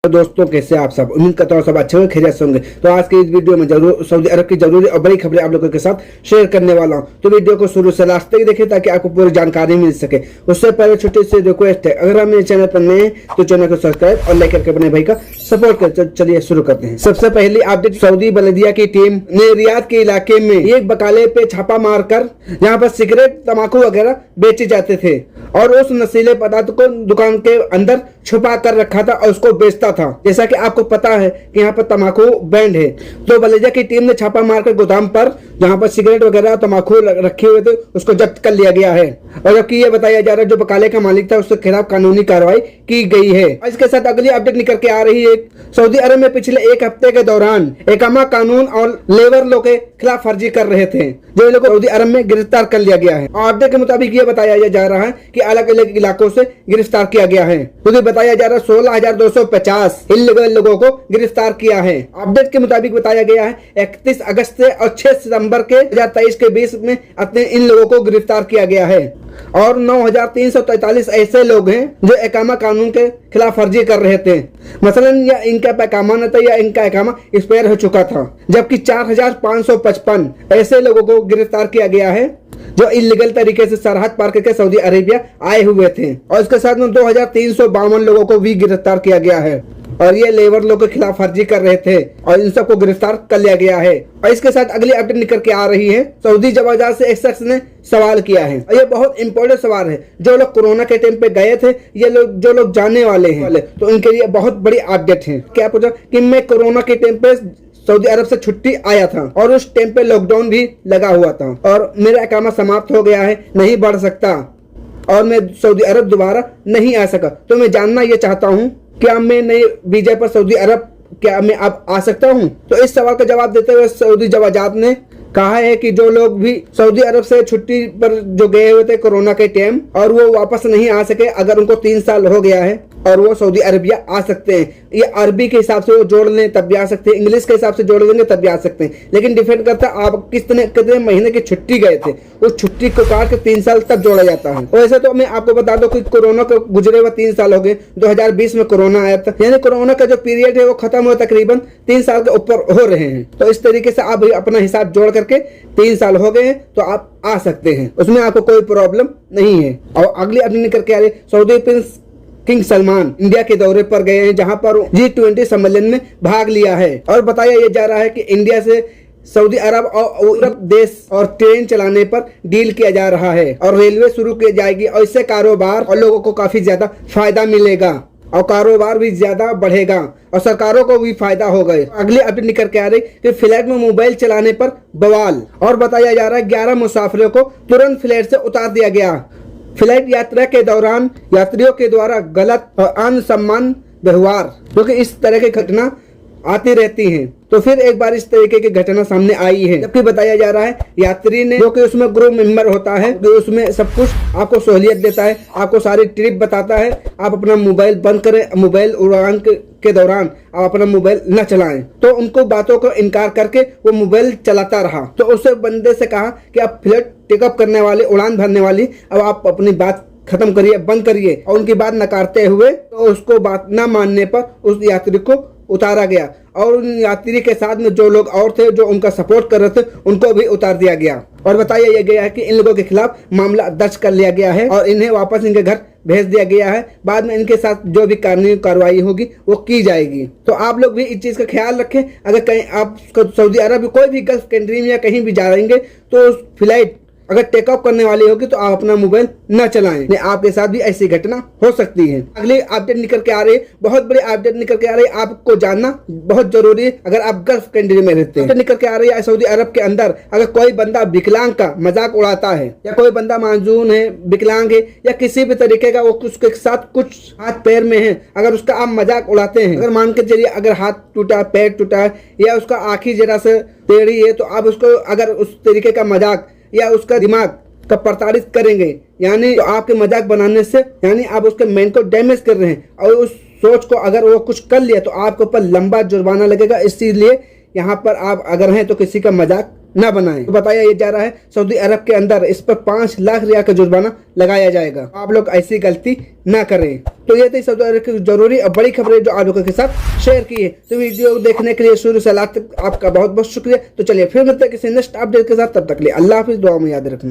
तो दोस्तों कैसे आप सब, उम्मीद करता हूँ सब अच्छे होंगे, खैरियत से होंगे। तो आज के इस वीडियो में जरूर सऊदी अरब की जरूरी और बड़ी खबरें आप लोगों के साथ शेयर करने वाला हूँ। तो वीडियो को शुरू से लास्ट तक देखें ताकि आपको पूरी जानकारी मिल सके। उससे पहले छोटी सी रिक्वेस्ट है, अगर आप मेरे चैनल पर नए हैं तो चैनल को सब्सक्राइब और लाइक करके अपने भाई का सपोर्ट कर। चलिए शुरू करते हैं। सबसे पहली अपडेट, सऊदी बल्दिया की टीम ने रियाद के इलाके में एक बकाले पे छापा मारकर यहाँ पर सिगरेट, तम्बाकू वगैरह बेचे जाते थे और उस नशीले पदार्थ को दुकान के अंदर छुपा कर रखा था और उसको बेचता था। जैसा कि आपको पता है कि यहाँ पर तम्बाकू बैंड है, तो बल्दिया की टीम ने छापा मारकर गोदाम पर जहाँ पर सिगरेट वगैरह तम्बाकू रखे हुए थे उसको जब्त कर लिया गया है। और जबकि ये बताया जा रहा है जो बकाले का मालिक था उसके खिलाफ कानूनी कार्रवाई की गई है। इसके साथ अगली अपडेट निकल के आ रही है, सऊदी अरब में पिछले एक हफ्ते के दौरान इकामा कानून और लेबर लॉ के खिलाफ फर्जी कर रहे थे, जो लोग सऊदी अरब में गिरफ्तार कर लिया गया है। अपडेट के मुताबिक ये बताया जा रहा है कि अलग अलग इलाकों से गिरफ्तार किया गया है। तो बताया जा रहा है 16,250 इल्लीगल लोगों को गिरफ्तार किया है। अपडेट के मुताबिक बताया गया है 31 अगस्त से और 6 सितंबर के 2023 के बीच में अपने इन लोगों को गिरफ्तार किया गया है और 9,343 ऐसे लोग हैं जो इकामा कानून के खिलाफ फर्जी कर रहे थे। मसलन या इनका पैकामा न था या इनका इकामा एक्सपायर हो चुका था, जबकि 4,555 ऐसे लोगों को गिरफ्तार किया गया है जो इलीगल तरीके से सरहद पार करके सऊदी अरेबिया आए हुए थे। और इसके साथ में 2,352 लोगों को भी गिरफ्तार किया गया है और ये लेबर लोग के खिलाफ फर्जी कर रहे थे और इन सबको गिरफ्तार कर लिया गया है। और इसके साथ अगली अपडेट निकल के आ रही है, सऊदी जवाजात से एक शख्स ने सवाल किया है और ये बहुत इंपॉर्टेंट सवाल है। जो लोग कोरोना के टाइम पे गए थे, ये लोग जो लोग जाने वाले हैं तो इनके लिए बहुत बड़ी अपडेट है। क्या पूछा कि मैं कोरोना के टाइम पे सऊदी अरब से छुट्टी आया था और उस टाइम पे लॉकडाउन भी लगा हुआ था और मेरा इकामा समाप्त हो गया है, नहीं बढ़ सकता और मैं सऊदी अरब दोबारा नहीं आ सका। तो मैं जानना ये चाहता हूँ क्या मैं नए वीजा पर सऊदी अरब क्या मैं अब आ सकता हूँ? तो इस सवाल का जवाब देते हुए सऊदी जवाजात ने कहा है कि जो लोग भी सऊदी अरब से छुट्टी पर जो गए हुए थे कोरोना के टाइम और वो वापस नहीं आ सके, अगर उनको 3 साल हो गया है और वो सऊदी अरबिया आ सकते हैं। ये अरबी के हिसाब से वो जोड़ लें तब भी आ सकते हैं, इंग्लिश के हिसाब से जोड़ लेंगे तब भी आ सकते हैं, लेकिन डिपेंड करता है आप कितने महीने की छुट्टी गए थे। उस छुट्टी को काट के 3 साल तब जोड़ा जाता है। वैसे तो मैं आपको बता दूं कि कोरोना को गुजरे हुए 3 साल हो गए। 2020 में कोरोना आया था, यानी कोरोना का जो पीरियड है वो खत्म हुआ तकरीबन 3 साल के ऊपर हो रहे हैं। तो इस तरीके से आप अपना हिसाब जोड़ करके 3 साल हो गए हैं तो आप आ सकते हैं, उसमें आपको कोई प्रॉब्लम नहीं है। और अगली अपडेट निकल के आ रही, Saudi Prince king Salman India के दौरे पर गए हैं जहां पर G20 सम्मेलन में भाग लिया है और बताया यह जा रहा है कि इंडिया से सऊदी अरब और अरब देश और ट्रेन चलाने पर डील किया जा रहा है और रेलवे शुरू की जाएगी और इससे कारोबार और लोगों को काफी ज्यादा फायदा मिलेगा और कारोबार भी ज्यादा बढ़ेगा और सरकारों को भी फायदा होगा। अगली अपडेट निकल के आ रही कि फ्लाइट में मोबाइल चलाने पर बवाल और बताया जा रहा है 11 मुसाफिरों को तुरंत फ्लाइट से उतार दिया गया। फ्लाइट यात्रा के दौरान यात्रियों के द्वारा गलत और अनसम्मान व्यवहार, क्योंकि इस तरह की घटना आती रहती हैं, तो फिर एक बार इस तरीके की घटना सामने आई है। जबकि बताया जा रहा है यात्री ने, जो कि उसमें ग्रुप मेंबर होता है, जो उसमें सब कुछ आपको सहूलियत देता है, आपको सारी ट्रिप बताता है, आप अपना मोबाइल बंद करें, मोबाइल उड़ान के दौरान आप अपना मोबाइल न चलाएं। तो उनको बातों को इनकार करके वो मोबाइल चलाता रहा। तो उसे बंदे से कहा कि आप फ्लाइट टेकअप करने वाली, उड़ान भरने वाली, अब आप अपनी बात खत्म करिए, बंद करिए। और उनकी बात नकारते हुए तो उसको बात न मानने पर उस यात्री को उतारा गया और उन यात्री के साथ में जो लोग और थे जो उनका सपोर्ट कर रहे थे उनको भी उतार दिया गया। और बताया गया है कि इन लोगों के खिलाफ मामला दर्ज कर लिया गया है और इन्हें वापस इनके घर भेज दिया गया है। बाद में इनके साथ जो भी कानूनी कार्रवाई होगी वो की जाएगी। तो आप लोग भी इस चीज का ख्याल रखें, अगर कहीं आप सऊदी अरब कोई भी गल्फ कंट्री में या कहीं भी जाएंगे तो फ्लाइट अगर टेकअप करने वाली होगी तो आप अपना मोबाइल न चलाएं, नहीं आपके साथ भी ऐसी घटना हो सकती है। अगली अपडेट निकल के आ रही है, बहुत बड़ी अपडेट निकल के आ रही है, आपको जानना बहुत जरूरी है अगर आप गल्फ कंट्री में रहते हैं। तो निकल के आ रही है सऊदी अरब के अंदर अगर कोई बंदा विकलांग का मजाक उड़ाता है या कोई बंदा माजून है, विकलांग है या किसी भी तरीके का वो उसके साथ कुछ हाथ पैर में है, अगर उसका आप मजाक उड़ाते हैं, अगर मान के चलिए अगर हाथ टूटा, पैर टूटा है या उसका आँखी जरा से टेढ़ी है, तो आप उसको अगर उस तरीके का मजाक या उसका दिमाग का प्रताड़ित करेंगे, यानी आपके मजाक बनाने से यानी आप उसके माइंड को डैमेज कर रहे हैं और उस सोच को अगर वो कुछ कर लिया तो आपके ऊपर लंबा जुर्माना लगेगा। इसीलिए यहाँ पर आप अगर हैं तो किसी का मजाक न बनाएं। तो बताया ये जा रहा है सऊदी अरब के अंदर इस पर 5 लाख रियाल का जुर्माना लगाया जाएगा। आप लोग ऐसी गलती ना करें। तो ये थी सऊदी अरब की जरूरी और बड़ी खबरें जो आप लोगों के साथ शेयर की है। तो वीडियो देखने के लिए शुरू से लास्ट तक आपका बहुत बहुत शुक्रिया। तो चलिए फिर मिलते हैं किसी नेक्स्ट अपडेट के साथ, तब तक के लिए अल्लाह हाफिज, दुआ में याद रखना।